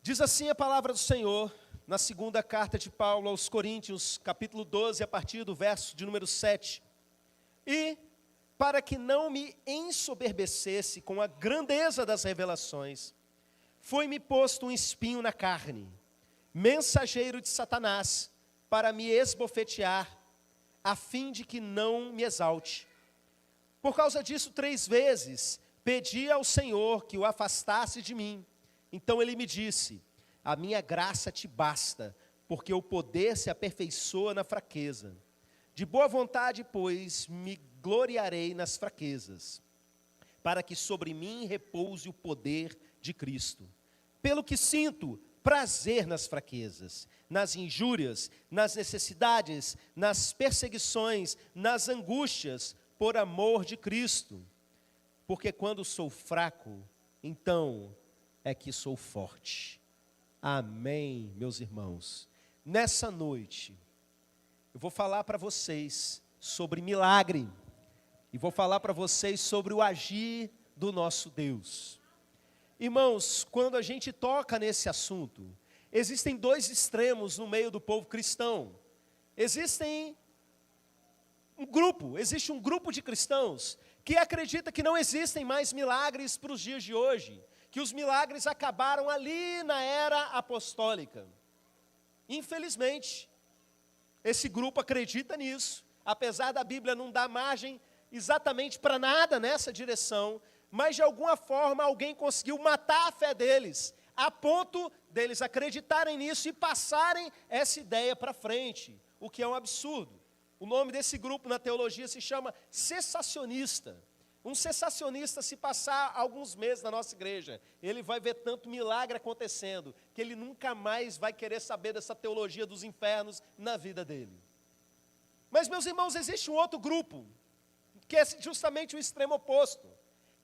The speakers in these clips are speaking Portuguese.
Diz assim a palavra do Senhor, na segunda carta de Paulo aos Coríntios, capítulo 12, a partir do verso de número 7. E, para que não me ensoberbecesse com a grandeza das revelações, foi-me posto um espinho na carne, mensageiro de Satanás, para me esbofetear, a fim de que não me exalte. Por causa disso, 3 vezes, pedi ao Senhor que o afastasse de mim. Então ele me disse: a minha graça te basta, porque o poder se aperfeiçoa na fraqueza. De boa vontade, pois, me gloriarei nas fraquezas, para que sobre mim repouse o poder de Cristo. Pelo que sinto prazer nas fraquezas, nas injúrias, nas necessidades, nas perseguições, nas angústias, por amor de Cristo. Porque quando sou fraco, então é que sou forte. Amém, meus irmãos. Nessa noite, eu vou falar para vocês sobre milagre. E vou falar para vocês sobre o agir do nosso Deus. Irmãos, quando a gente toca nesse assunto, existem 2 extremos no meio do povo cristão. Existe um grupo de cristãos que acredita que não existem mais milagres para os dias de hoje, que os milagres acabaram ali na era apostólica. Infelizmente, esse grupo acredita nisso, apesar da Bíblia não dar margem exatamente para nada nessa direção, mas de alguma forma alguém conseguiu matar a fé deles, a ponto deles acreditarem nisso e passarem essa ideia para frente, o que é um absurdo. O nome desse grupo na teologia se chama cessacionista. Um cessacionista, se passar alguns meses na nossa igreja, ele vai ver tanto milagre acontecendo, que ele nunca mais vai querer saber dessa teologia dos infernos na vida dele. Mas, meus irmãos, existe um outro grupo, que é justamente o extremo oposto,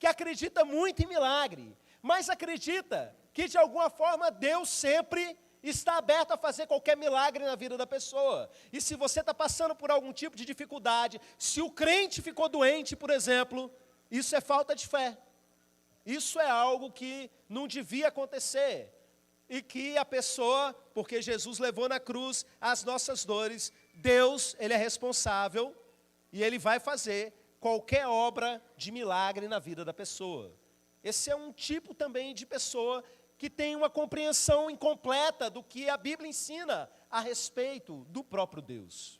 que acredita muito em milagre, mas acredita que de alguma forma Deus sempre está aberto a fazer qualquer milagre na vida da pessoa. E se você está passando por algum tipo de dificuldade, se o crente ficou doente, por exemplo, isso é falta de fé. Isso é algo que não devia acontecer. E que a pessoa, porque Jesus levou na cruz as nossas dores, Deus, Ele é responsável e Ele vai fazer qualquer obra de milagre na vida da pessoa. Esse é um tipo também de pessoa que tem uma compreensão incompleta do que a Bíblia ensina a respeito do próprio Deus.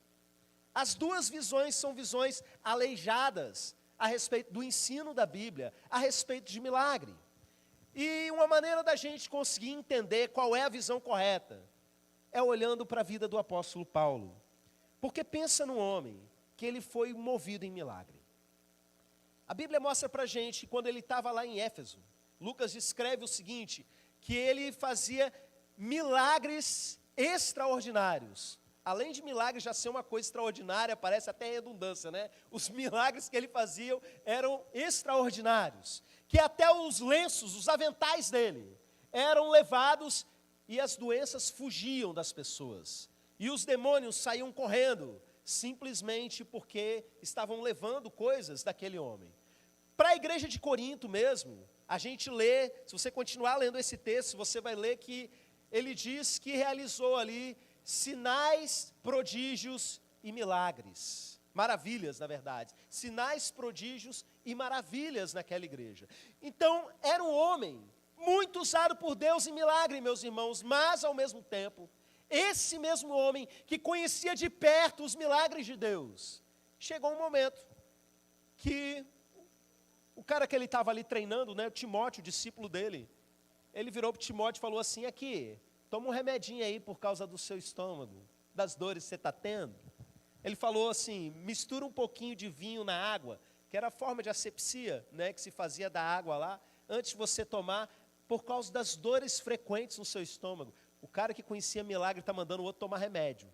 As 2 visões são visões aleijadas a respeito do ensino da Bíblia, a respeito de milagre. E uma maneira da gente conseguir entender qual é a visão correta é olhando para a vida do apóstolo Paulo. Porque pensa no homem que ele foi movido em milagre. A Bíblia mostra para a gente que quando ele estava lá em Éfeso, Lucas descreve o seguinte, que ele fazia milagres extraordinários. Além de milagres já ser uma coisa extraordinária, parece até redundância, né? Os milagres que ele fazia eram extraordinários. Que até os lenços, os aventais dele, eram levados e as doenças fugiam das pessoas. E os demônios saíam correndo, simplesmente porque estavam levando coisas daquele homem. Para a igreja de Corinto mesmo, a gente lê, se você continuar lendo esse texto, você vai ler que ele diz que realizou ali sinais, prodígios e milagres. Maravilhas, na verdade. Sinais, prodígios e maravilhas naquela igreja. Então, era um homem muito usado por Deus em milagre, meus irmãos, mas ao mesmo tempo, esse mesmo homem que conhecia de perto os milagres de Deus, chegou um momento que o cara que ele estava ali treinando, né, o Timóteo, o discípulo dele, ele virou para o Timóteo e falou assim: aqui, toma um remedinho aí por causa do seu estômago, das dores que você está tendo. Ele falou assim: mistura um pouquinho de vinho na água, que era a forma de asepsia, né, que se fazia da água lá, antes de você tomar, por causa das dores frequentes no seu estômago. O cara que conhecia milagre está mandando o outro tomar remédio.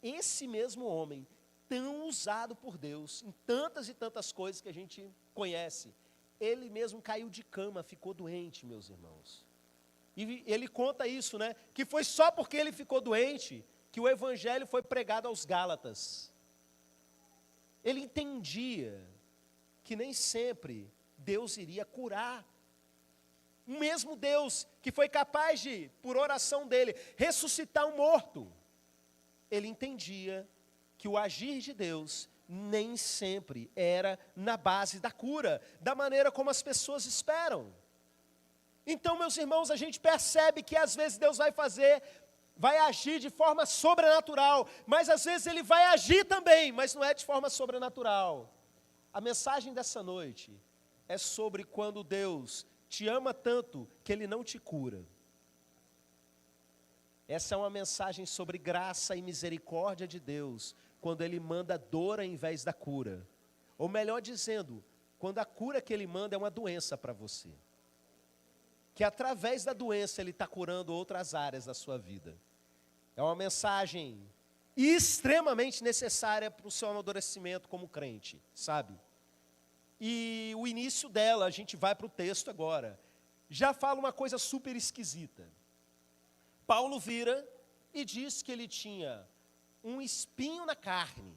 Esse mesmo homem, tão usado por Deus, em tantas e tantas coisas que a gente conhece, ele mesmo caiu de cama, ficou doente, meus irmãos. E ele conta isso, né? Que foi só porque ele ficou doente que o evangelho foi pregado aos Gálatas. Ele entendia que nem sempre Deus iria curar. O mesmo Deus que foi capaz de, por oração dele, ressuscitar um morto. Ele entendia que o agir de Deus nem sempre era na base da cura, da maneira como as pessoas esperam. Então, meus irmãos, a gente percebe que às vezes Deus vai agir de forma sobrenatural, mas às vezes Ele vai agir também, mas não é de forma sobrenatural. A mensagem dessa noite é sobre quando Deus te ama tanto que Ele não te cura. Essa é uma mensagem sobre graça e misericórdia de Deus, quando Ele manda dor ao invés da cura. Ou melhor dizendo, quando a cura que Ele manda é uma doença para você. Que através da doença Ele está curando outras áreas da sua vida. É uma mensagem extremamente necessária para o seu amadurecimento como crente, sabe? E o início dela, a gente vai para o texto agora, já fala uma coisa super esquisita. Paulo vira e diz que ele tinha um espinho na carne,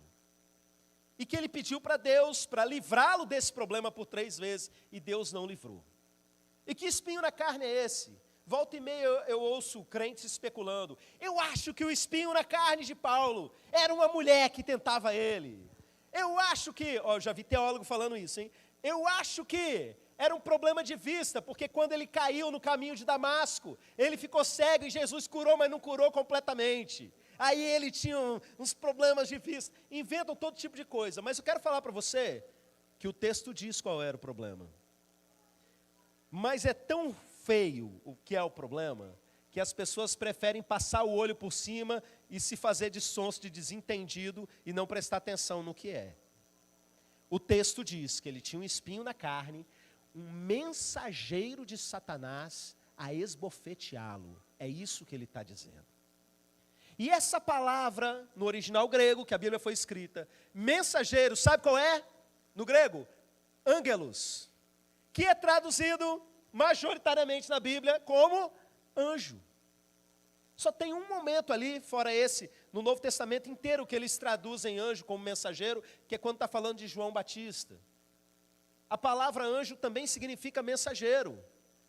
e que ele pediu para Deus para livrá-lo desse problema por 3 vezes, e Deus não livrou. E que espinho na carne é esse? Volta e meia eu ouço crentes especulando. Eu acho que o espinho na carne de Paulo era uma mulher que tentava ele. Eu acho que, já vi teólogo falando isso, hein? Eu acho que era um problema de vista, porque quando ele caiu no caminho de Damasco, ele ficou cego e Jesus curou, mas não curou completamente. Aí ele tinha uns problemas de vista. Inventam todo tipo de coisa, mas eu quero falar para você que o texto diz qual era o problema. Mas é tão feio o que é o problema, que as pessoas preferem passar o olho por cima e se fazer de sonso, de desentendido e não prestar atenção no que é. O texto diz que ele tinha um espinho na carne, um mensageiro de Satanás a esbofeteá-lo. É isso que ele está dizendo. E essa palavra, no original grego, que a Bíblia foi escrita, mensageiro, sabe qual é? No grego, ângelos, que é traduzido majoritariamente na Bíblia como anjo. Só tem um momento ali, fora esse, no Novo Testamento inteiro, que eles traduzem anjo como mensageiro, que é quando está falando de João Batista. A palavra anjo também significa mensageiro,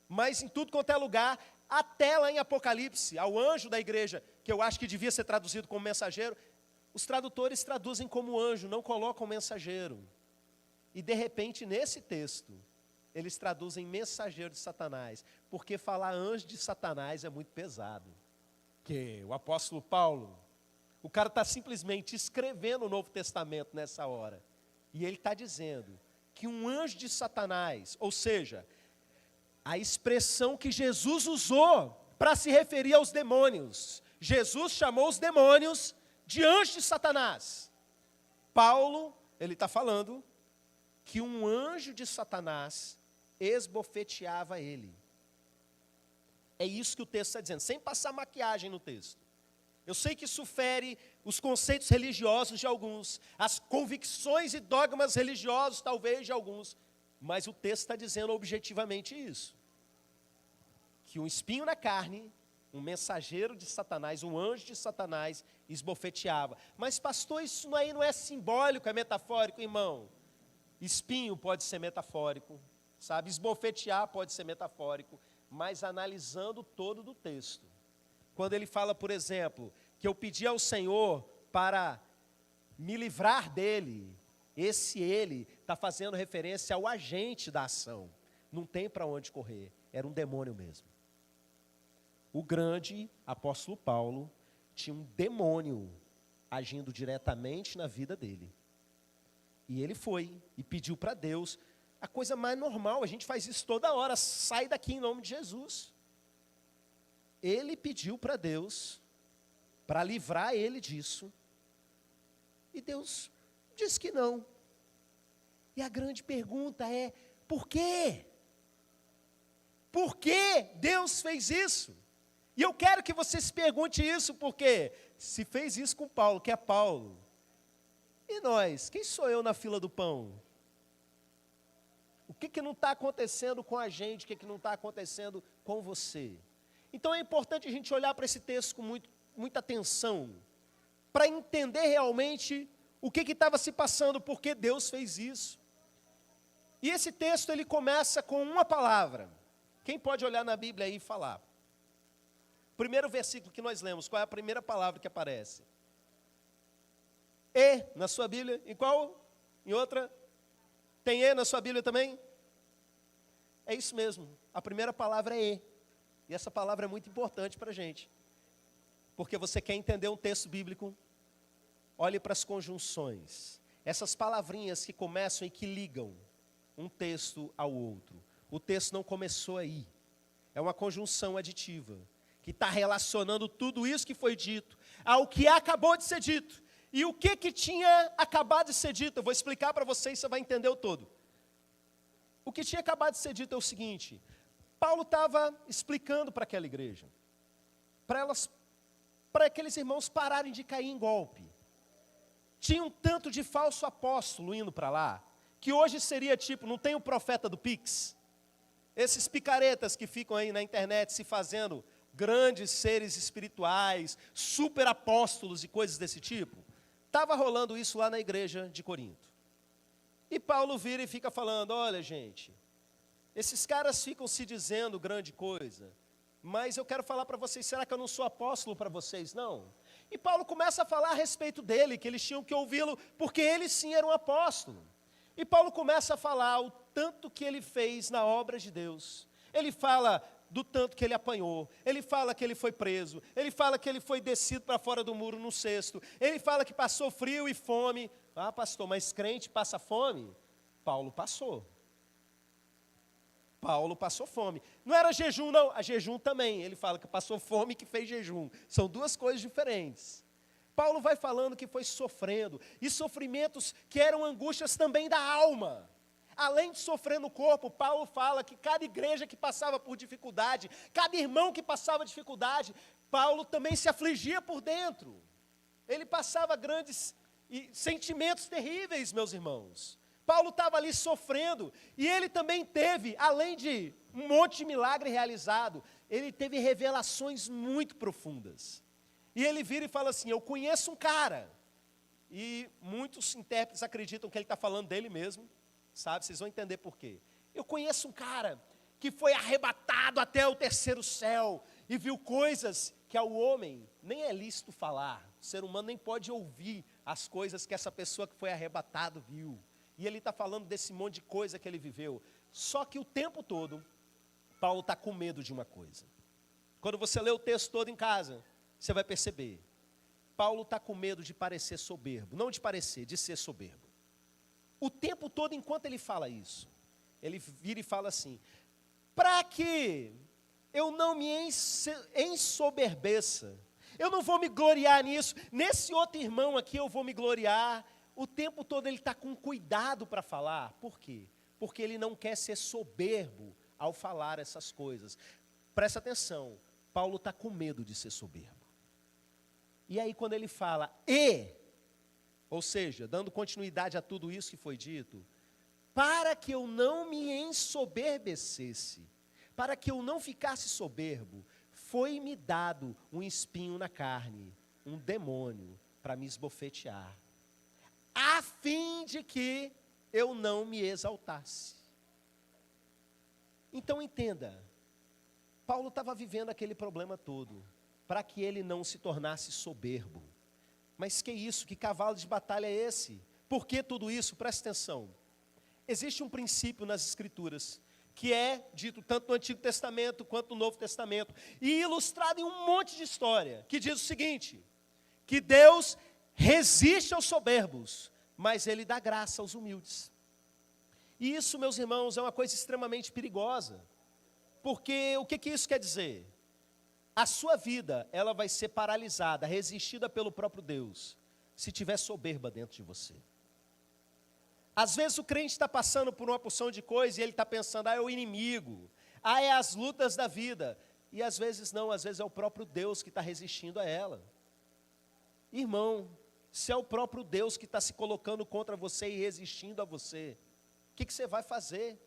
mas em tudo quanto é lugar, até lá em Apocalipse, ao anjo da igreja, que eu acho que devia ser traduzido como mensageiro, os tradutores traduzem como anjo, não colocam mensageiro. E de repente, nesse texto, eles traduzem mensageiro de Satanás, porque falar anjo de Satanás é muito pesado. Que o apóstolo Paulo, o cara está simplesmente escrevendo o Novo Testamento nessa hora, e ele está dizendo que um anjo de Satanás, ou seja, a expressão que Jesus usou para se referir aos demônios, Jesus chamou os demônios de anjos de Satanás. Paulo, ele está falando que um anjo de Satanás esbofeteava ele. É isso que o texto está dizendo, sem passar maquiagem no texto. Eu sei que isso fere os conceitos religiosos de alguns, as convicções e dogmas religiosos talvez de alguns, mas o texto está dizendo objetivamente isso. Que um espinho na carne, um mensageiro de Satanás, um anjo de Satanás esbofeteava. Mas pastor, isso aí não é simbólico, é metafórico, irmão. Espinho pode ser metafórico, sabe? Esbofetear pode ser metafórico, mas analisando todo do texto. Quando ele fala, por exemplo, que eu pedi ao Senhor para me livrar dele, esse ele está fazendo referência ao agente da ação. Não tem para onde correr, era um demônio mesmo. O grande apóstolo Paulo tinha um demônio agindo diretamente na vida dele. E ele foi e pediu para Deus, a coisa mais normal, a gente faz isso toda hora, sai daqui em nome de Jesus. Ele pediu para Deus, para livrar ele disso, e Deus disse que não. E a grande pergunta é, por quê? Por que Deus fez isso? E eu quero que você se pergunte isso, porque se fez isso com Paulo, que é Paulo, e nós, quem sou eu na fila do pão? O que não está acontecendo com a gente, o que não está acontecendo com você? Então é importante a gente olhar para esse texto com muita atenção, para entender realmente o que estava se passando, por que Deus fez isso. E esse texto ele começa com uma palavra, Quem pode olhar na Bíblia aí e falar? Primeiro versículo que nós lemos, qual é a primeira palavra que aparece? E na sua Bíblia, em qual? Em outra? Tem E na sua Bíblia também? É isso mesmo, a primeira palavra é E. E essa palavra é muito importante para a gente. Porque você quer entender um texto bíblico, olhe para as conjunções. Essas palavrinhas que começam e que ligam um texto ao outro. O texto não começou aí. É uma conjunção aditiva, que está relacionando tudo isso que foi dito ao que acabou de ser dito. E o que tinha acabado de ser dito? Eu vou explicar para vocês, você vai entender o todo. O que tinha acabado de ser dito é o seguinte: Paulo estava explicando para aquela igreja, para aqueles irmãos pararem de cair em golpe. Tinha um tanto de falso apóstolo indo para lá, que hoje seria tipo, não tem o profeta do Pix? Esses picaretas que ficam aí na internet se fazendo grandes seres espirituais, super apóstolos e coisas desse tipo. Estava rolando isso lá na igreja de Corinto. E Paulo vira e fica falando, olha gente, esses caras ficam se dizendo grande coisa, mas eu quero falar para vocês, será que eu não sou apóstolo para vocês? Não. E Paulo começa a falar a respeito dele, que eles tinham que ouvi-lo, porque ele sim era um apóstolo. E Paulo começa a falar o tanto que ele fez na obra de Deus. Ele fala do tanto que ele apanhou, ele fala que ele foi preso, ele fala que ele foi descido para fora do muro no cesto, ele fala que passou frio e fome. Ah, pastor, mas crente passa fome? Paulo passou. Paulo passou fome. Não era jejum, não. A jejum também. Ele fala que passou fome e que fez jejum. São duas coisas diferentes. Paulo vai falando que foi sofrendo. E sofrimentos que eram angústias também da alma. Além de sofrer no corpo, Paulo fala que cada igreja que passava por dificuldade, cada irmão que passava dificuldade, Paulo também se afligia por dentro. Ele passava grandes sentimentos terríveis, meus irmãos. Paulo estava ali sofrendo, e ele também teve, além de um monte de milagre realizado, ele teve revelações muito profundas. E ele vira e fala assim, eu conheço um cara, e muitos intérpretes acreditam que ele está falando dele mesmo, sabe, vocês vão entender por quê. Eu conheço um cara que foi arrebatado até o terceiro céu, e viu coisas que ao homem nem é lícito falar, o ser humano nem pode ouvir as coisas que essa pessoa que foi arrebatado viu. E ele está falando desse monte de coisa que ele viveu. Só que o tempo todo, Paulo está com medo de uma coisa. Quando você lê o texto todo em casa, você vai perceber. Paulo está com medo de parecer soberbo. Não de parecer, de ser soberbo. O tempo todo, enquanto ele fala isso, ele vira e fala assim, para que eu não me ensoberbeça, eu não vou me gloriar nisso, nesse outro irmão aqui eu vou me gloriar. O tempo todo ele está com cuidado para falar. Por quê? Porque ele não quer ser soberbo ao falar essas coisas. Presta atenção, Paulo está com medo de ser soberbo. E aí quando ele fala, ou seja, dando continuidade a tudo isso que foi dito, para que eu não me ensoberbecesse, para que eu não ficasse soberbo, foi-me dado um espinho na carne, um demônio, para me esbofetear, a fim de que eu não me exaltasse. Então entenda, Paulo estava vivendo aquele problema todo, para que ele não se tornasse soberbo. Mas que isso, que cavalo de batalha é esse? Por que tudo isso? Presta atenção. Existe um princípio nas Escrituras, que é dito tanto no Antigo Testamento quanto no Novo Testamento, e ilustrado em um monte de história, que diz o seguinte, que Deus resiste aos soberbos, mas Ele dá graça aos humildes. E isso, meus irmãos, é uma coisa extremamente perigosa, porque o que isso quer dizer? A sua vida, ela vai ser paralisada, resistida pelo próprio Deus, se tiver soberba dentro de você. Às vezes o crente está passando por uma porção de coisa e ele está pensando, é o inimigo, é as lutas da vida. E às vezes não, às vezes é o próprio Deus que está resistindo a ela. Irmão, se é o próprio Deus que está se colocando contra você e resistindo a você, o que você vai fazer?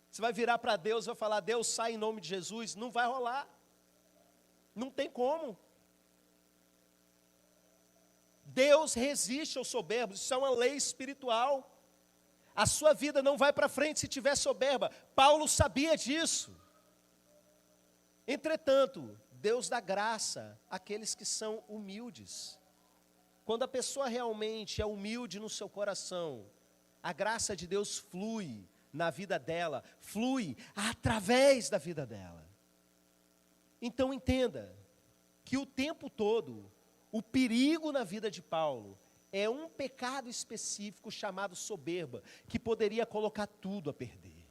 Você vai virar para Deus e vai falar, Deus, sai em nome de Jesus? Não vai rolar. Não tem como. Deus resiste aos soberbos, isso é uma lei espiritual. A sua vida não vai para frente se tiver soberba. Paulo sabia disso. Entretanto, Deus dá graça àqueles que são humildes. Quando a pessoa realmente é humilde no seu coração, a graça de Deus flui na vida dela, flui através da vida dela. Então entenda que o tempo todo, o perigo na vida de Paulo é um pecado específico chamado soberba, que poderia colocar tudo a perder.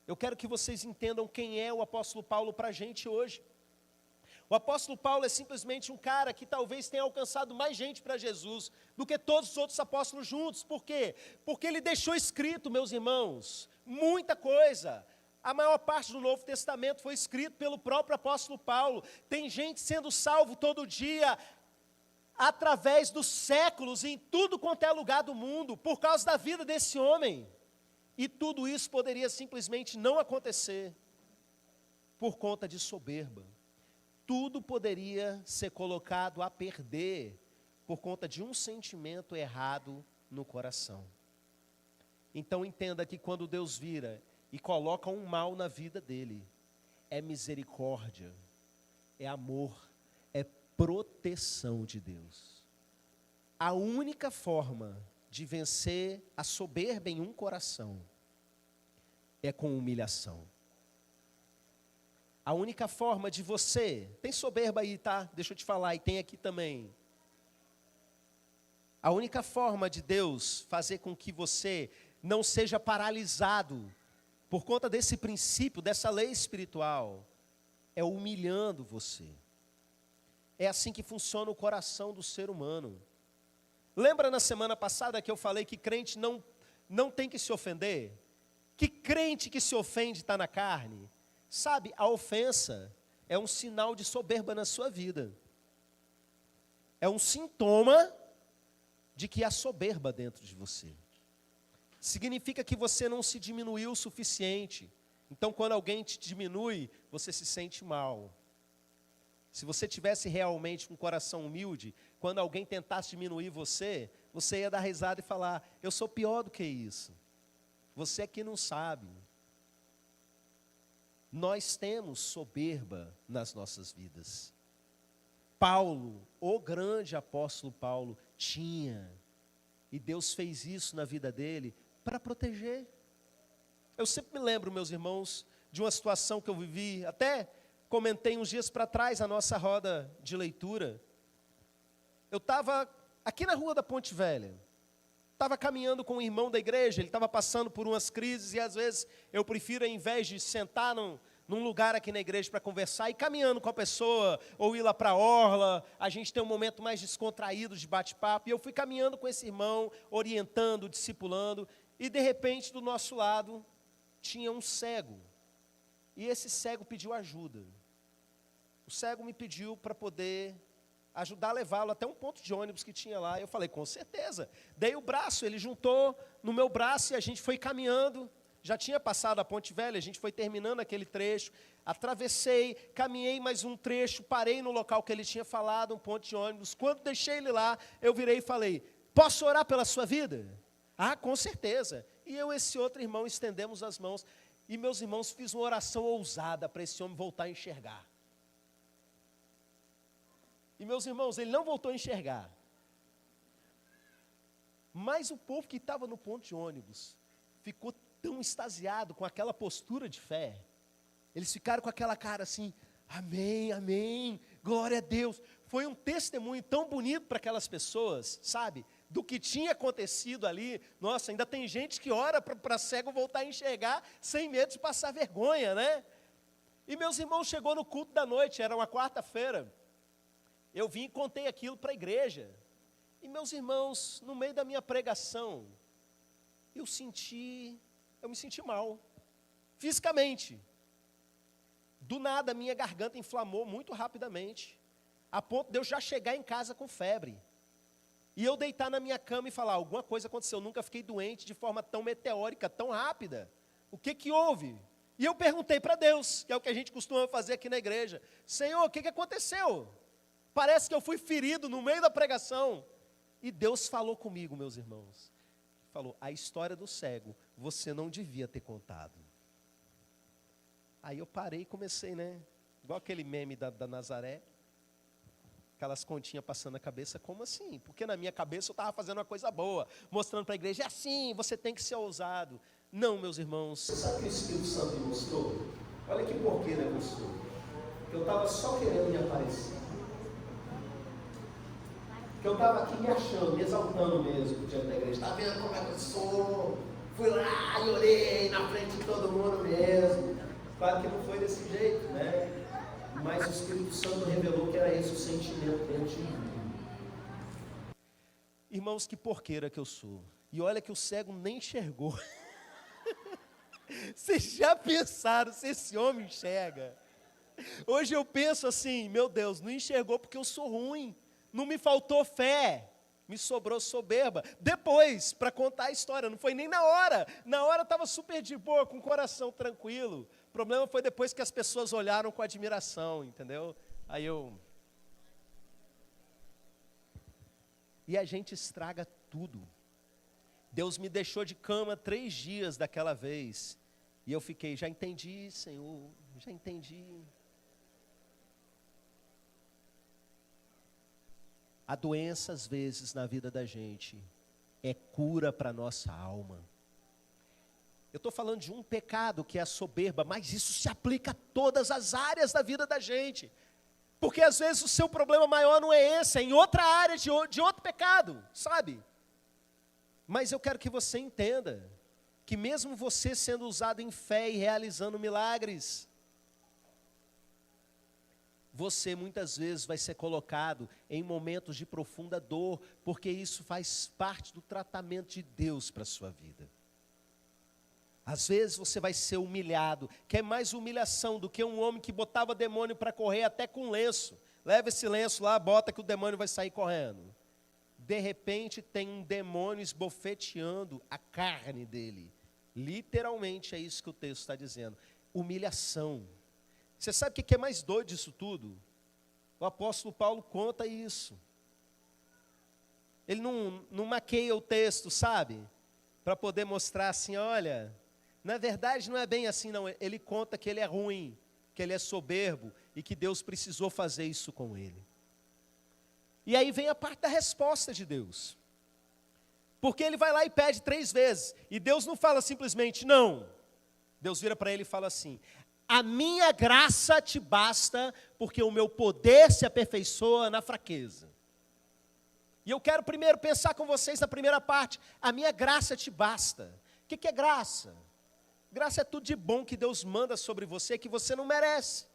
Eu quero que vocês entendam quem é o apóstolo Paulo para a gente hoje. O apóstolo Paulo é simplesmente um cara que talvez tenha alcançado mais gente para Jesus do que todos os outros apóstolos juntos. Por quê? Porque ele deixou escrito, meus irmãos, muita coisa. A maior parte do Novo Testamento foi escrito pelo próprio apóstolo Paulo. Tem gente sendo salvo todo dia, através dos séculos, em tudo quanto é lugar do mundo, por causa da vida desse homem. E tudo isso poderia simplesmente não acontecer por conta de soberba. Tudo poderia ser colocado a perder por conta de um sentimento errado no coração. Então entenda que quando Deus vira e coloca um mal na vida dele, é misericórdia, é amor, é proteção de Deus. A única forma de vencer a soberba em um coração é com humilhação. A única forma de você, tem soberba aí, tá? Deixa eu te falar, e tem aqui também. A única forma de Deus fazer com que você não seja paralisado por conta desse princípio, dessa lei espiritual, é humilhando você. É assim que funciona o coração do ser humano. Lembra na semana passada que eu falei que crente não tem que se ofender? Que crente que se ofende está na carne? Sabe, a ofensa é um sinal de soberba na sua vida. É um sintoma de que há soberba dentro de você. Significa que você não se diminuiu o suficiente. Então, quando alguém te diminui, você se sente mal. Se você tivesse realmente um coração humilde, quando alguém tentasse diminuir você, você ia dar risada e falar: eu sou pior do que isso. Você é que não sabe. Nós temos soberba nas nossas vidas. Paulo, o grande apóstolo Paulo, tinha. E Deus fez isso na vida dele para proteger. Eu sempre me lembro, meus irmãos, de uma situação que eu vivi, até comentei uns dias para trás a nossa roda de leitura. Eu estava aqui na rua da Ponte Velha. Estava caminhando com um irmão da igreja, ele estava passando por umas crises e às vezes eu prefiro, ao invés de sentar num lugar aqui na igreja para conversar, ir caminhando com a pessoa, ou ir lá para a orla, a gente tem um momento mais descontraído de bate-papo, e eu fui caminhando com esse irmão, orientando, discipulando, e de repente do nosso lado tinha um cego, e esse cego pediu ajuda. O cego me pediu para poder ajudar a levá-lo até um ponto de ônibus que tinha lá. Eu falei, com certeza. Dei o braço, ele juntou no meu braço e a gente foi caminhando. Já tinha passado a Ponte Velha, a gente foi terminando aquele trecho. Atravessei, caminhei mais um trecho, parei no local que ele tinha falado, um ponto de ônibus. Quando deixei ele lá, eu virei e falei, posso orar pela sua vida? Ah, com certeza. E eu e esse outro irmão estendemos as mãos. E meus irmãos, fiz uma oração ousada para esse homem voltar a enxergar. E meus irmãos, ele não voltou a enxergar. Mas o povo que estava no ponto de ônibus ficou tão extasiado com aquela postura de fé. Eles ficaram com aquela cara assim, amém, amém, glória a Deus. Foi um testemunho tão bonito para aquelas pessoas, sabe? Do que tinha acontecido ali. Nossa, ainda tem gente que ora para cego voltar a enxergar sem medo de passar vergonha, né? E meus irmãos, chegou no culto da noite, era uma quarta-feira. Eu vim e contei aquilo para a igreja. E meus irmãos, no meio da minha pregação, eu me senti mal, fisicamente. Do nada, minha garganta inflamou muito rapidamente, a ponto de eu já chegar em casa com febre. E eu deitar na minha cama e falar, alguma coisa aconteceu, eu nunca fiquei doente de forma tão meteórica, tão rápida. O que houve? E eu perguntei para Deus, que é o que a gente costuma fazer aqui na igreja. Senhor, o que aconteceu? Parece que eu fui ferido no meio da pregação. E Deus falou comigo, meus irmãos. Falou, a história do cego, você não devia ter contado. Aí eu parei e comecei, Igual aquele meme da Nazaré. Aquelas continhas passando na cabeça, como assim? Porque na minha cabeça eu estava fazendo uma coisa boa, mostrando para a igreja, é assim, você tem que ser ousado. Não, meus irmãos. Sabe o que o Espírito Santo me mostrou? Olha que porqueira que eu sou. Que eu estava só querendo me aparecer. Que eu estava aqui me achando, me exaltando mesmo diante da igreja. Está vendo como é que eu sou? Fui lá e orei na frente de todo mundo mesmo. Claro que não foi desse jeito, né? Mas o Espírito Santo revelou que era esse o sentimento dentro de mim. Irmãos, que porqueira que eu sou. E olha que o cego nem enxergou. Vocês já pensaram se esse homem enxerga? Hoje eu penso assim, meu Deus, não enxergou porque eu sou ruim. Não me faltou fé. Me sobrou soberba. Depois, para contar a história, não foi nem na hora. Na hora estava super de boa, com o coração tranquilo. O problema foi depois que as pessoas olharam com admiração, entendeu? Aí eu... E a gente estraga tudo. Deus me deixou de cama 3 dias daquela vez. E eu fiquei, já entendi, Senhor, já entendi. A doença, às vezes, na vida da gente, é cura para a nossa alma. Eu estou falando de um pecado que é a soberba, mas isso se aplica a todas as áreas da vida da gente. Porque às vezes o seu problema maior não é esse, é em outra área de outro pecado, sabe? Mas eu quero que você entenda que mesmo você sendo usado em fé e realizando milagres, você muitas vezes vai ser colocado em momentos de profunda dor, porque isso faz parte do tratamento de Deus para a sua vida. Às vezes você vai ser humilhado, que é mais humilhação do que um homem que botava demônio para correr até com lenço. Leva esse lenço lá, bota que o demônio vai sair correndo. De repente tem um demônio esbofeteando a carne dele. Literalmente é isso que o texto está dizendo. Humilhação. Você sabe o que é mais doido disso tudo? O apóstolo Paulo conta isso. Ele não maqueia o texto, sabe? Para poder mostrar assim, olha, na verdade não é bem assim não. Ele conta que ele é ruim, que ele é soberbo e que Deus precisou fazer isso com ele. E aí vem a parte da resposta de Deus. Porque ele vai lá e pede 3 vezes. E Deus não fala simplesmente não. Deus vira para ele e fala assim, a minha graça te basta, porque o meu poder se aperfeiçoa na fraqueza. E eu quero primeiro pensar com vocês na primeira parte, a minha graça te basta. O que é graça? Graça é tudo de bom que Deus manda sobre você, que você não merece.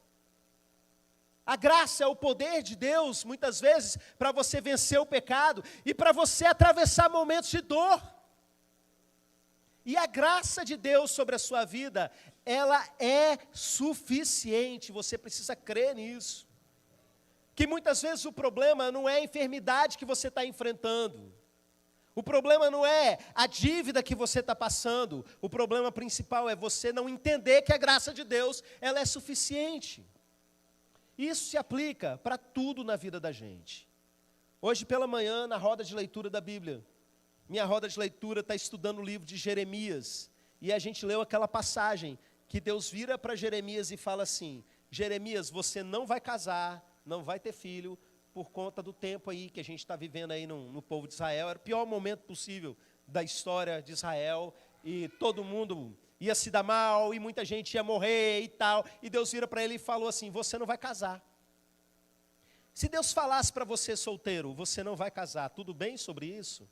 A graça é o poder de Deus, muitas vezes, para você vencer o pecado e para você atravessar momentos de dor. E a graça de Deus sobre a sua vida, ela é suficiente, você precisa crer nisso. Que muitas vezes o problema não é a enfermidade que você está enfrentando. O problema não é a dívida que você está passando. O problema principal é você não entender que a graça de Deus, ela é suficiente. Isso se aplica para tudo na vida da gente. Hoje pela manhã, na roda de leitura da Bíblia, minha roda de leitura está estudando o livro de Jeremias. E a gente leu aquela passagem que Deus vira para Jeremias e fala assim, Jeremias, você não vai casar, não vai ter filho, por conta do tempo aí que a gente está vivendo aí no povo de Israel. Era o pior momento possível da história de Israel. E todo mundo ia se dar mal, e muita gente ia morrer e tal. E Deus vira para ele e falou assim, você não vai casar. Se Deus falasse para você solteiro, você não vai casar, tudo bem sobre isso?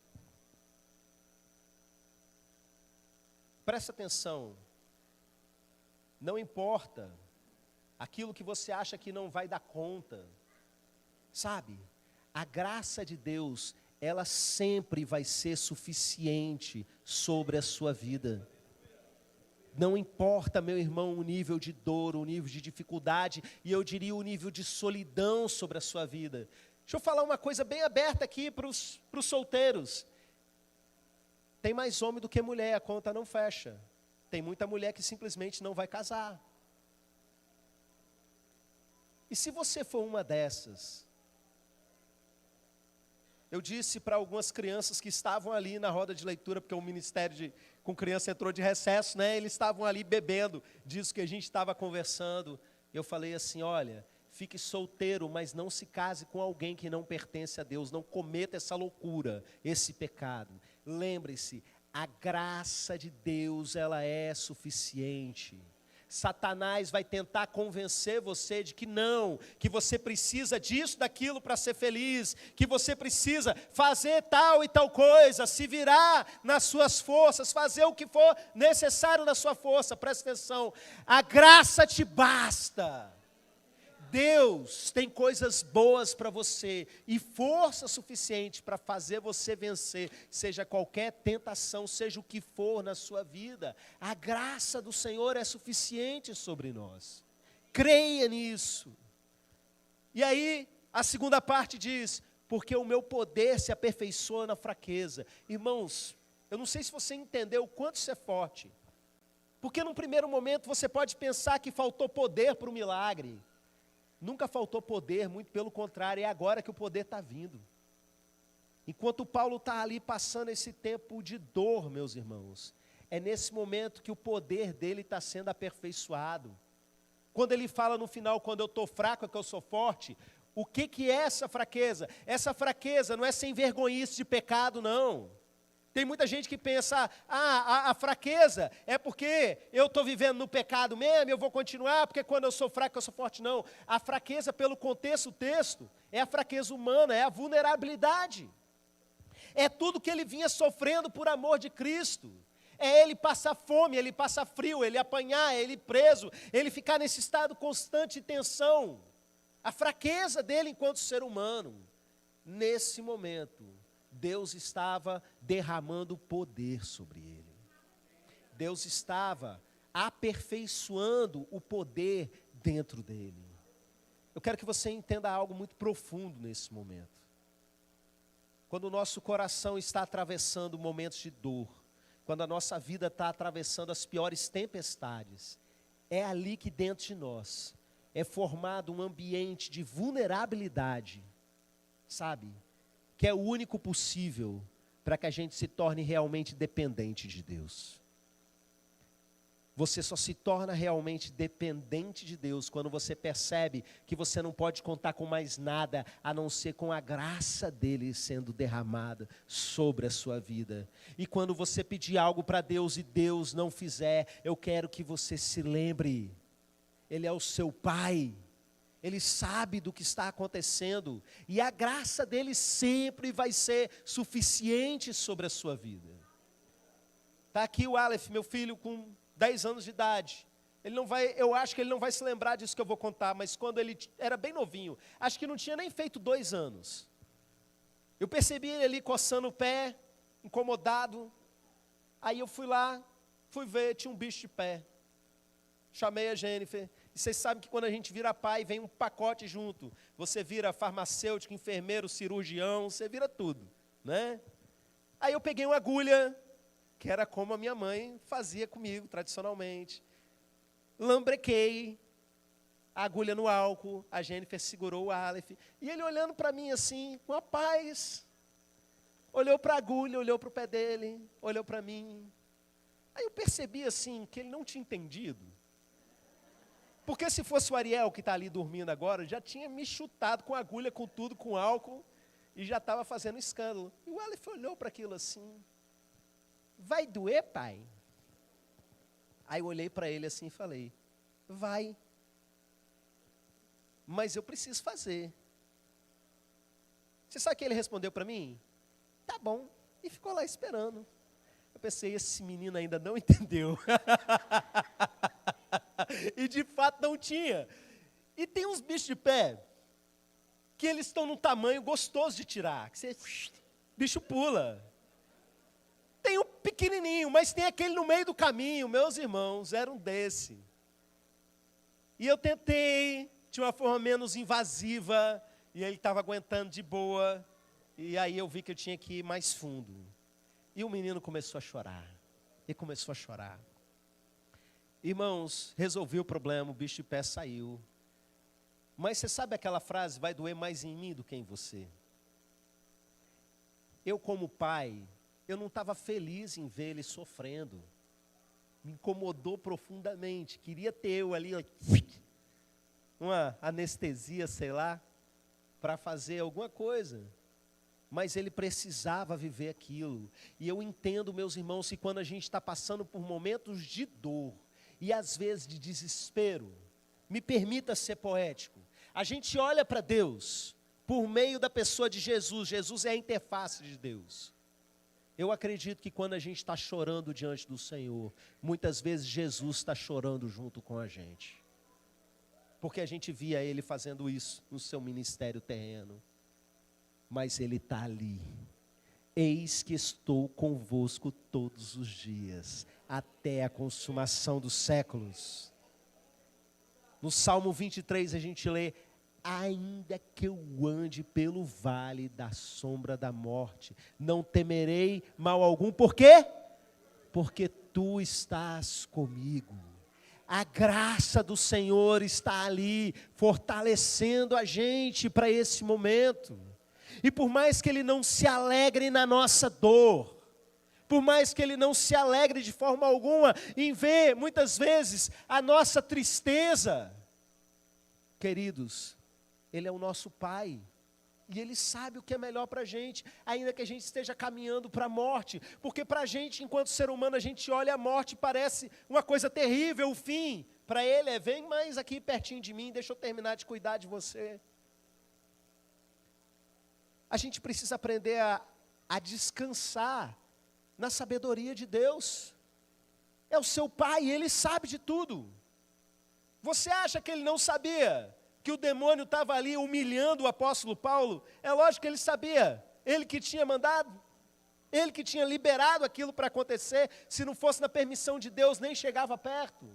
Presta atenção. Não importa aquilo que você acha que não vai dar conta. Sabe, a graça de Deus, ela sempre vai ser suficiente sobre a sua vida. Não importa, meu irmão, o nível de dor, o nível de dificuldade, e eu diria o nível de solidão sobre a sua vida. Deixa eu falar uma coisa bem aberta aqui para os solteiros. Tem mais homem do que mulher, a conta não fecha. Tem muita mulher que simplesmente não vai casar. E se você for uma dessas, eu disse para algumas crianças que estavam ali na roda de leitura, porque o ministério com criança entrou de recesso, né? Eles estavam ali bebendo disso que a gente estava conversando. Eu falei assim, olha, fique solteiro, mas não se case com alguém que não pertence a Deus, não cometa essa loucura, esse pecado. Lembre-se, a graça de Deus, ela é suficiente. Satanás vai tentar convencer você de que não, que você precisa disso, daquilo para ser feliz, que você precisa fazer tal e tal coisa, se virar nas suas forças, fazer o que for necessário na sua força. Presta atenção, a graça te basta. Deus tem coisas boas para você e força suficiente para fazer você vencer, seja qualquer tentação, seja o que for na sua vida. A graça do Senhor é suficiente sobre nós. Creia nisso. E aí, a segunda parte diz, porque o meu poder se aperfeiçoa na fraqueza. Irmãos, eu não sei se você entendeu o quanto isso é forte. Porque num primeiro momento você pode pensar que faltou poder para o milagre. Nunca faltou poder, muito pelo contrário, é agora que o poder está vindo. Enquanto Paulo está ali passando esse tempo de dor, meus irmãos, é nesse momento que o poder dele está sendo aperfeiçoado. Quando ele fala no final, quando eu estou fraco é que eu sou forte, o que é essa fraqueza? Essa fraqueza não é sem vergonhice de pecado, não. Tem muita gente que pensa, a fraqueza é porque eu estou vivendo no pecado mesmo, eu vou continuar, porque quando eu sou fraco eu sou forte. Não, a fraqueza pelo contexto do texto, é a fraqueza humana, é a vulnerabilidade. É tudo que ele vinha sofrendo por amor de Cristo. É ele passar fome, ele passar frio, ele apanhar, ele preso, ele ficar nesse estado constante de tensão. A fraqueza dele enquanto ser humano, nesse momento, Deus estava derramando poder sobre ele. Deus estava aperfeiçoando o poder dentro dele. Eu quero que você entenda algo muito profundo nesse momento. Quando o nosso coração está atravessando momentos de dor, quando a nossa vida está atravessando as piores tempestades, é ali que dentro de nós é formado um ambiente de vulnerabilidade, sabe? Que é o único possível para que a gente se torne realmente dependente de Deus. Você só se torna realmente dependente de Deus quando você percebe que você não pode contar com mais nada a não ser com a graça dele sendo derramada sobre a sua vida. E quando você pedir algo para Deus e Deus não fizer, eu quero que você se lembre, Ele é o seu Pai. Ele sabe do que está acontecendo, e a graça dele sempre vai ser suficiente sobre a sua vida. Está aqui o Aleph, meu filho, com 10 anos de idade. Eu acho que ele não vai se lembrar disso que eu vou contar, mas quando ele era bem novinho, acho que não tinha nem feito 2 anos. Eu percebi ele ali coçando o pé, incomodado. Aí eu fui lá, fui ver, tinha um bicho de pé. Chamei a Jennifer. E vocês sabem que quando a gente vira pai, vem um pacote junto. Você vira farmacêutico, enfermeiro, cirurgião, você vira tudo, né? Aí eu peguei uma agulha, que era como a minha mãe fazia comigo, tradicionalmente. Lambrequei a agulha no álcool, a Jennifer segurou o Aleph. E ele olhando para mim assim, com a paz. Olhou para a agulha, olhou para o pé dele, olhou para mim. Aí eu percebi assim, que ele não tinha entendido. Porque se fosse o Ariel que está ali dormindo agora, já tinha me chutado com agulha, com tudo, com álcool, e já estava fazendo escândalo. E o Aleph olhou para aquilo assim, vai doer, pai? Aí eu olhei para ele assim e falei, vai, mas eu preciso fazer. Você sabe o que ele respondeu para mim? Tá bom, e ficou lá esperando. Eu pensei, esse menino ainda não entendeu. E de fato não tinha. E tem uns bichos de pé que eles estão num tamanho gostoso de tirar, que você, bicho pula. Tem um pequenininho, mas tem aquele no meio do caminho. Meus irmãos, era um desse. E eu tentei, de uma forma menos invasiva, e ele estava aguentando de boa, e aí eu vi que eu tinha que ir mais fundo. E o menino começou a chorar. Ele começou a chorar. Irmãos, resolvi o problema, o bicho de pé saiu. Mas você sabe aquela frase, vai doer mais em mim do que em você? Eu como pai, eu não estava feliz em ver ele sofrendo. Me incomodou profundamente, queria ter eu ali, uma anestesia, sei lá, para fazer alguma coisa. Mas ele precisava viver aquilo. E eu entendo, meus irmãos, que quando a gente está passando por momentos de dor, e às vezes de desespero, me permita ser poético, a gente olha para Deus, por meio da pessoa de Jesus. Jesus é a interface de Deus. Eu acredito que quando a gente está chorando diante do Senhor, muitas vezes Jesus está chorando junto com a gente. Porque a gente via Ele fazendo isso no seu ministério terreno. Mas Ele está ali. Eis que estou convosco todos os dias, até a consumação dos séculos. No Salmo 23 a gente lê: ainda que eu ande pelo vale da sombra da morte, não temerei mal algum. Por quê? Porque tu estás comigo. A graça do Senhor está ali, fortalecendo a gente para esse momento. E por mais que Ele não se alegre na nossa dor, por mais que Ele não se alegre de forma alguma em ver, muitas vezes, a nossa tristeza, queridos, Ele é o nosso Pai, e Ele sabe o que é melhor para a gente, ainda que a gente esteja caminhando para a morte, porque para a gente, enquanto ser humano, a gente olha a morte e parece uma coisa terrível, o fim. Para Ele é: vem mais aqui pertinho de mim, deixa eu terminar de cuidar de você. A gente precisa aprender a descansar na sabedoria de Deus. É o seu Pai, Ele sabe de tudo. Você acha que Ele não sabia que o demônio estava ali humilhando o apóstolo Paulo? É lógico que Ele sabia. Ele que tinha mandado, Ele que tinha liberado aquilo para acontecer. Se não fosse na permissão de Deus, nem chegava perto.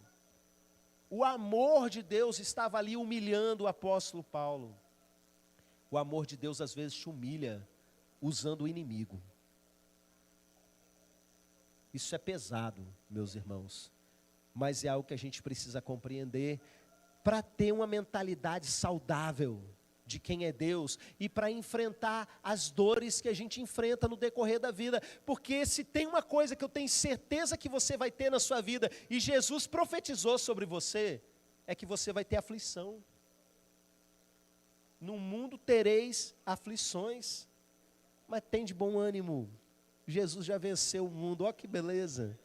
O amor de Deus estava ali humilhando o apóstolo Paulo. O amor de Deus às vezes te humilha usando o inimigo. Isso é pesado, meus irmãos, mas é algo que a gente precisa compreender para ter uma mentalidade saudável de quem é Deus e para enfrentar as dores que a gente enfrenta no decorrer da vida. Porque se tem uma coisa que eu tenho certeza que você vai ter na sua vida, e Jesus profetizou sobre você, é que você vai ter aflição. No mundo tereis aflições, mas tem de bom ânimo. Jesus já venceu o mundo, olha que beleza.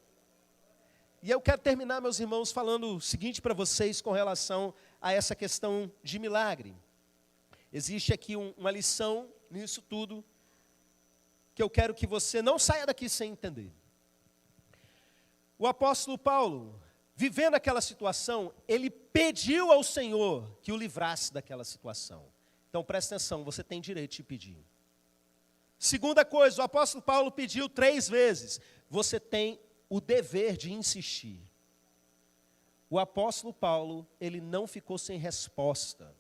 E eu quero terminar, meus irmãos, falando o seguinte para vocês com relação a essa questão de milagre. Existe aqui uma lição nisso tudo, que eu quero que você não saia daqui sem entender. O apóstolo Paulo, vivendo aquela situação, ele pediu ao Senhor que o livrasse daquela situação. Então presta atenção, você tem direito de pedir. Segunda coisa, o apóstolo Paulo pediu 3 vezes. Você tem o dever de insistir. O apóstolo Paulo, ele não ficou sem resposta.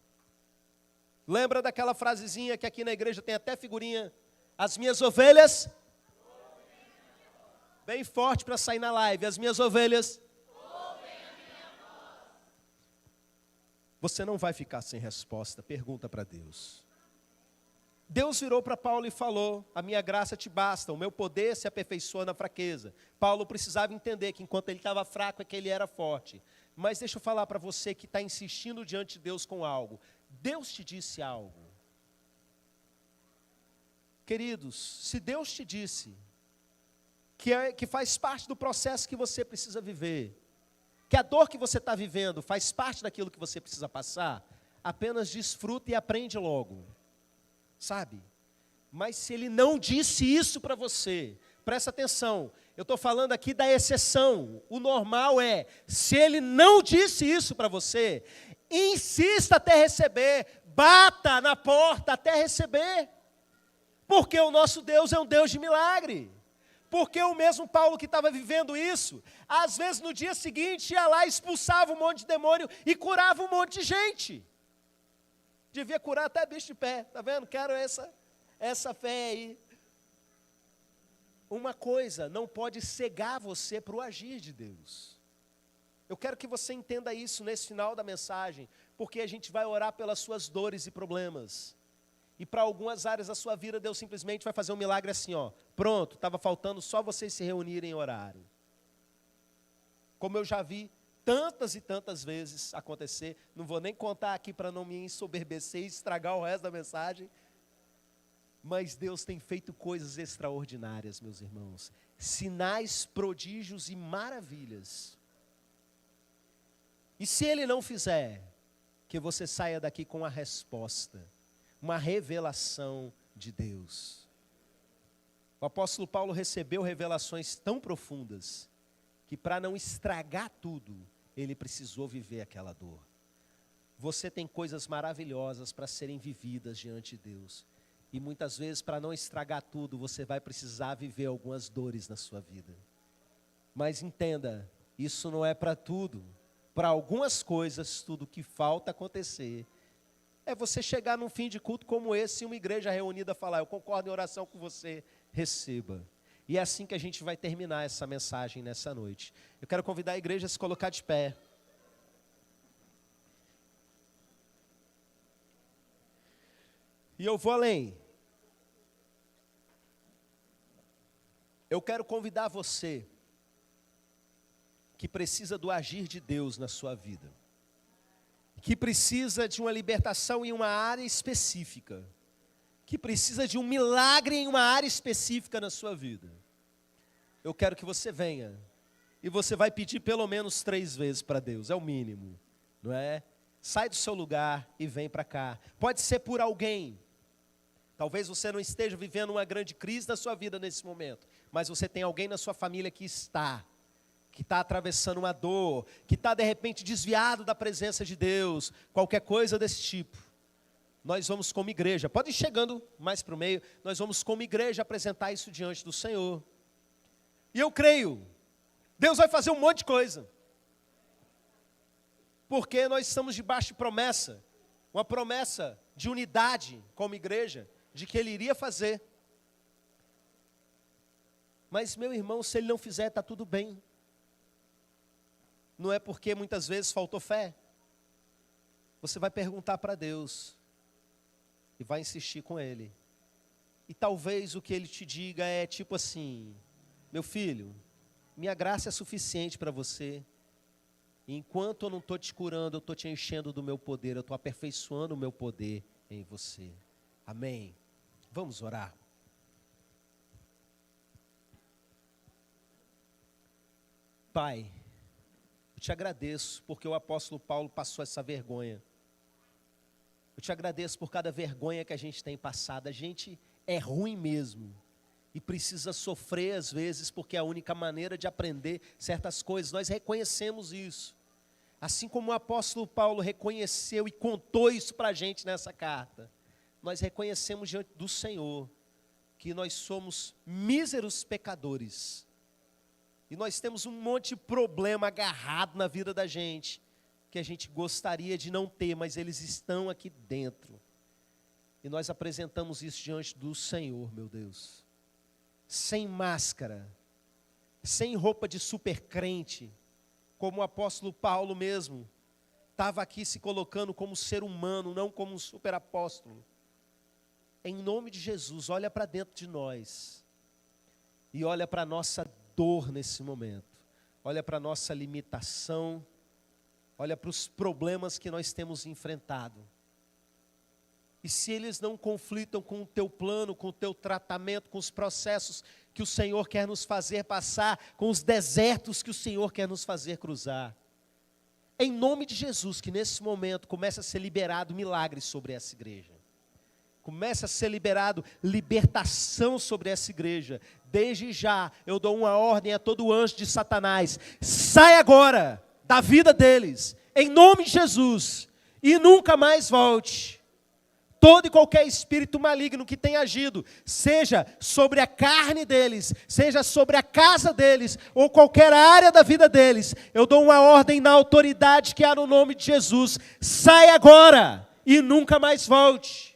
Lembra daquela frasezinha que aqui na igreja tem até figurinha? As minhas ovelhas, bem forte para sair na live, as minhas ovelhas. Você não vai ficar sem resposta, pergunta para Deus. Deus virou para Paulo e falou: a minha graça te basta, o meu poder se aperfeiçoa na fraqueza. Paulo precisava entender que enquanto ele estava fraco é que ele era forte. Mas deixa eu falar para você que está insistindo diante de Deus com algo. Deus te disse algo. Queridos, se Deus te disse que faz parte do processo que você precisa viver, que a dor que você está vivendo faz parte daquilo que você precisa passar, apenas desfruta e aprende logo. Sabe? Mas se Ele não disse isso para você, presta atenção, eu estou falando aqui da exceção. O normal é, se Ele não disse isso para você, insista até receber, bata na porta até receber. Porque o nosso Deus é um Deus de milagre. Porque o mesmo Paulo que estava vivendo isso, às vezes no dia seguinte ia lá, expulsava um monte de demônio e curava um monte de gente. Devia curar até bicho de pé, tá vendo? Quero essa fé aí. Uma coisa não pode cegar você para o agir de Deus. Eu quero que você entenda isso nesse final da mensagem, porque a gente vai orar pelas suas dores e problemas. E para algumas áreas da sua vida, Deus simplesmente vai fazer um milagre assim, ó. Pronto, estava faltando só vocês se reunirem em horário. Como eu já vi tantas e tantas vezes acontecer. Não vou nem contar aqui para não me ensoberbecer e estragar o resto da mensagem. Mas Deus tem feito coisas extraordinárias, meus irmãos. Sinais, prodígios e maravilhas. E se Ele não fizer, que você saia daqui com a resposta, uma revelação de Deus. O apóstolo Paulo recebeu revelações tão profundas, que para não estragar tudo, ele precisou viver aquela dor. Você tem coisas maravilhosas para serem vividas diante de Deus. E muitas vezes, para não estragar tudo, você vai precisar viver algumas dores na sua vida. Mas entenda, isso não é para tudo. Para algumas coisas, tudo que falta acontecer, é você chegar num fim de culto como esse, e uma igreja reunida falar, eu concordo em oração com você, receba. E é assim que a gente vai terminar essa mensagem nessa noite. Eu quero convidar a igreja a se colocar de pé. E eu vou além. Eu quero convidar você que precisa do agir de Deus na sua vida, que precisa de uma libertação em uma área específica, que precisa de um milagre em uma área específica na sua vida. Eu quero que você venha, e você vai pedir pelo menos 3 vezes para Deus, é o mínimo, não é? Sai do seu lugar e vem para cá. Pode ser por alguém. Talvez você não esteja vivendo uma grande crise na sua vida nesse momento, mas você tem alguém na sua família que está atravessando uma dor, que está de repente desviado da presença de Deus, qualquer coisa desse tipo. Nós vamos como igreja, pode ir chegando mais para o meio, nós vamos como igreja apresentar isso diante do Senhor. E eu creio, Deus vai fazer um monte de coisa, porque nós estamos debaixo de promessa, uma promessa de unidade como igreja, de que Ele iria fazer. Mas meu irmão, se Ele não fizer, está tudo bem. Não é porque muitas vezes faltou fé. Você vai perguntar para Deus e vai insistir com Ele. E talvez o que Ele te diga é tipo assim, meu filho, minha graça é suficiente para você. E enquanto eu não estou te curando, eu estou te enchendo do meu poder, eu estou aperfeiçoando o meu poder em você. Amém. Vamos orar. Pai, eu te agradeço porque o apóstolo Paulo passou essa vergonha. Eu te agradeço por cada vergonha que a gente tem passado. A gente é ruim mesmo e precisa sofrer às vezes, porque é a única maneira de aprender certas coisas. Nós reconhecemos isso. Assim como o apóstolo Paulo reconheceu e contou isso para a gente nessa carta, nós reconhecemos diante do Senhor que nós somos míseros pecadores. E nós temos um monte de problema agarrado na vida da gente, que a gente gostaria de não ter, mas eles estão aqui dentro. E nós apresentamos isso diante do Senhor, meu Deus. Sem máscara, sem roupa de super crente, como o apóstolo Paulo mesmo, estava aqui se colocando como ser humano, não como um super apóstolo. Em nome de Jesus, olha para dentro de nós, e olha para a nossa dor nesse momento, olha para a nossa limitação, olha para os problemas que nós temos enfrentado. E se eles não conflitam com o teu plano, com o teu tratamento, com os processos que o Senhor quer nos fazer passar, com os desertos que o Senhor quer nos fazer cruzar, em nome de Jesus, que nesse momento comece a ser liberado milagres sobre essa igreja. Comece a ser liberado libertação sobre essa igreja. Desde já, eu dou uma ordem a todo anjo de Satanás. Sai agora da vida deles, em nome de Jesus, e nunca mais volte. Todo e qualquer espírito maligno que tenha agido, seja sobre a carne deles, seja sobre a casa deles, ou qualquer área da vida deles, eu dou uma ordem na autoridade que há no nome de Jesus. Sai agora e nunca mais volte.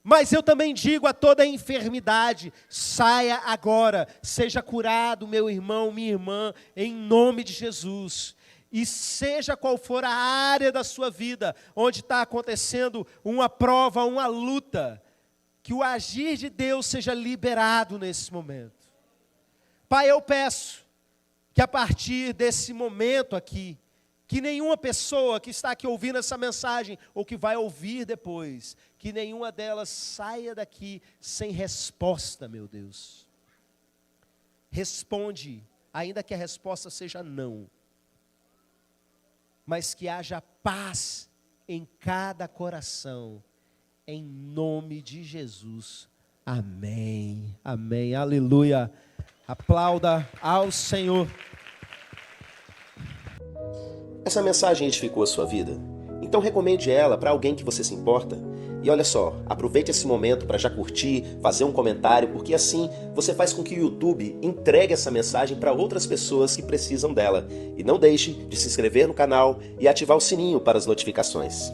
Mas eu também digo a toda a enfermidade, saia agora, seja curado, meu irmão, minha irmã, em nome de Jesus. E seja qual for a área da sua vida, onde está acontecendo uma prova, uma luta, que o agir de Deus seja liberado nesse momento. Pai, eu peço que a partir desse momento aqui, Que nenhuma pessoa que está aqui ouvindo essa mensagem, ou que vai ouvir depois, que nenhuma delas saia daqui sem resposta, meu Deus. Responde, ainda que a resposta seja não. Mas que haja paz em cada coração, em nome de Jesus. Amém, amém, aleluia. Aplauda ao Senhor. Essa mensagem edificou a sua vida? Então recomende ela para alguém que você se importa. E olha só, aproveite esse momento para já curtir, fazer um comentário, porque assim você faz com que o YouTube entregue essa mensagem para outras pessoas que precisam dela. E não deixe de se inscrever no canal e ativar o sininho para as notificações.